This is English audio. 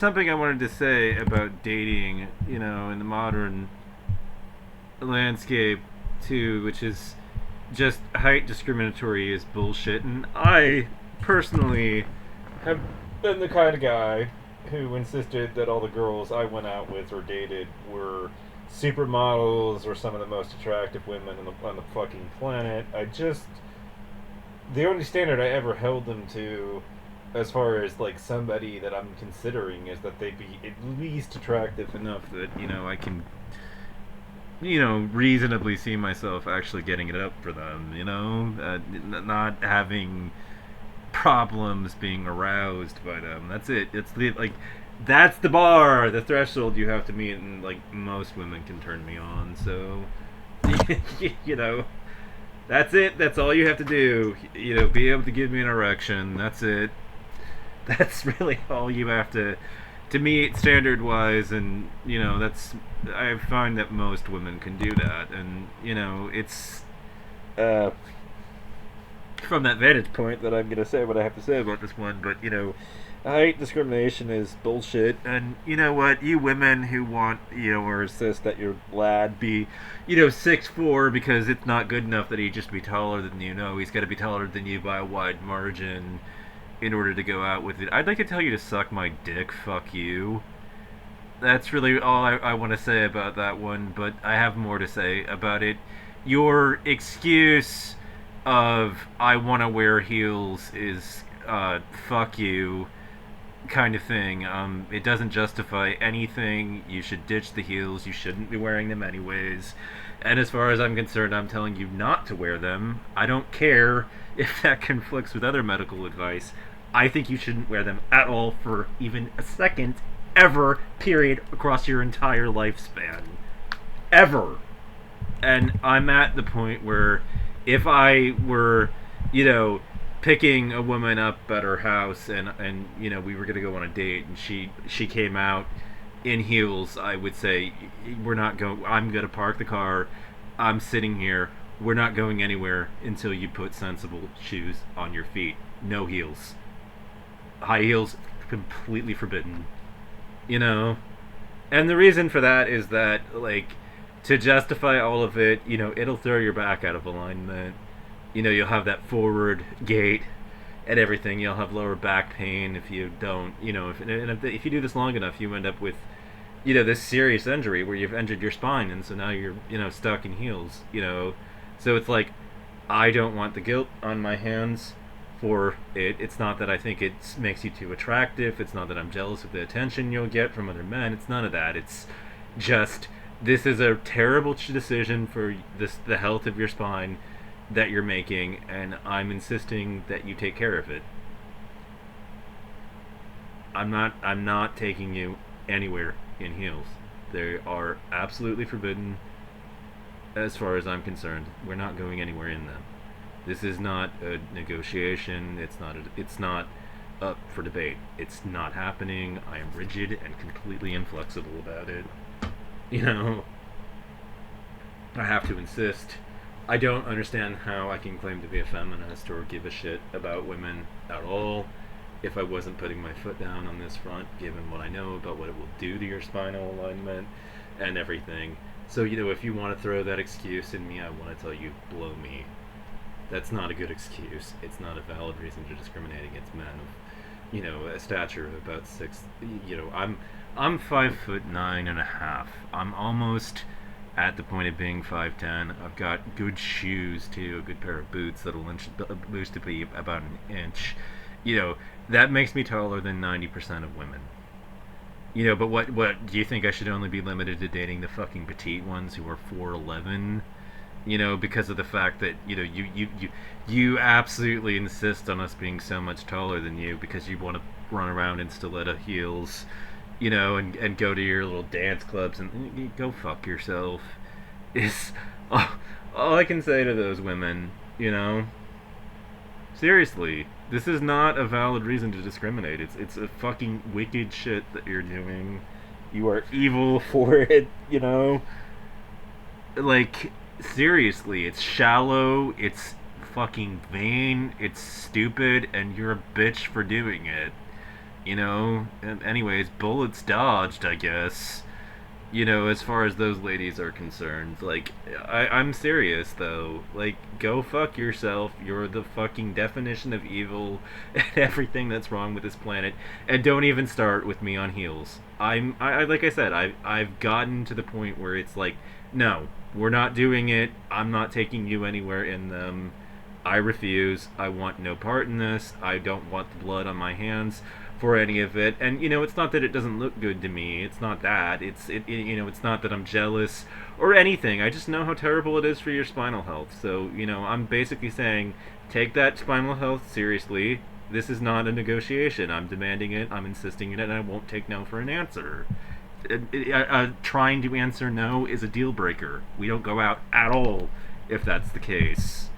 Something I wanted to say about dating, in the modern landscape too, which is just height discriminatory is bullshit. And I personally have been the kind of guy who insisted that all the girls I went out with or dated were supermodels or some of the most attractive women on the fucking planet. The only standard I ever held them to, as far as like somebody that I'm considering, is that they be at least attractive enough that I can reasonably see myself actually getting it up for them. Not having problems being aroused by them. That's it. It's the like. That's the bar, the threshold you have to meet, and like most women can turn me on. So, you know, that's it. That's all you have to do. Be able to give me an erection. That's it. That's really all you have to meet standard wise, and that's I find that most women can do that, and it's uh, from that vantage point that I'm gonna say what I have to say about this one. But height discrimination is bullshit, and you know what? You women who want or insist that your lad be 6'4" because it's not good enough that he just be taller than you. No, he's got to be taller than you by a wide margin in order to go out with it. I'd like to tell you to suck my dick. Fuck you. That's really all I want to say about that one, but I have more to say about it. Your excuse of I want to wear heels is fuck you kind of thing. It doesn't justify anything. You should ditch the heels. You shouldn't be wearing them anyways. And as far as I'm concerned, I'm telling you not to wear them. I don't care if that conflicts with other medical advice. I think you shouldn't wear them at all for even a second, ever, period, across your entire lifespan. Ever. And I'm at the point where if I were, you know, picking a woman up at her house and we were gonna go on a date and she came out in heels, I would say we're not going. I'm gonna park the car. I'm sitting here. We're not going anywhere until you put sensible shoes on your feet. No heels. High heels completely forbidden. You know, and the reason for that is that like to justify all of it, it'll throw your back out of alignment. You'll have that forward gait and everything. You'll have lower back pain if you don't. If you do this long enough, you end up with this serious injury where you've injured your spine, and so now you're stuck in heels. So it's like I don't want the guilt on my hands for it. It's not that I think it makes you too attractive. It's not that I'm jealous of the attention you'll get from other men. It's none of that. It's just this is a terrible decision for the health of your spine that you're making, and I'm insisting that you take care of it. I'm not taking you anywhere in heels. They are absolutely forbidden as far as I'm concerned. We're not going anywhere in them. This is not a negotiation. It's not up for debate. It's not happening. I am rigid and completely inflexible about it. You know, I have to insist. I don't understand how I can claim to be a feminist or give a shit about women at all if I wasn't putting my foot down on this front, given what I know about what it will do to your spinal alignment and everything. So, if you want to throw that excuse in me, I want to tell you, blow me. That's not a good excuse. It's not a valid reason to discriminate against men of, a stature of about six. I'm 5'9.5". I'm almost at the point of being 5'10". I've got good shoes too, a good pair of boots that'll boost to be about an inch. That makes me taller than 90% of women. But what do you think? I should only be limited to dating the fucking petite ones who are 4'11"? Because of the fact that you absolutely insist on us being so much taller than you because you want to run around in stiletto heels, and go to your little dance clubs and go fuck yourself. Is all I can say to those women. Seriously, this is not a valid reason to discriminate. It's a fucking wicked shit that you're doing. You are evil for it. Like, seriously, it's shallow, it's fucking vain, it's stupid, and you're a bitch for doing it. you know. And anyways, bullets dodged, I guess. You know, as far as those ladies are concerned. Like, I'm serious, though. Like, go fuck yourself. You're the fucking definition of evil and everything that's wrong with this planet. And don't even start with me on heels. Like I said, I've gotten to the point where it's like, no, we're not doing it. I'm not taking you anywhere in them. I refuse. I want no part in this. I don't want the blood on my hands for any of it. And it's not that it doesn't look good to me. It's not that. It's not that I'm jealous or anything. I just know how terrible it is for your spinal health. So, I'm basically saying take that spinal health seriously. This is not a negotiation. I'm demanding it. I'm insisting it, and I won't take no for an answer. Trying to answer no is a deal breaker. We don't go out at all if that's the case.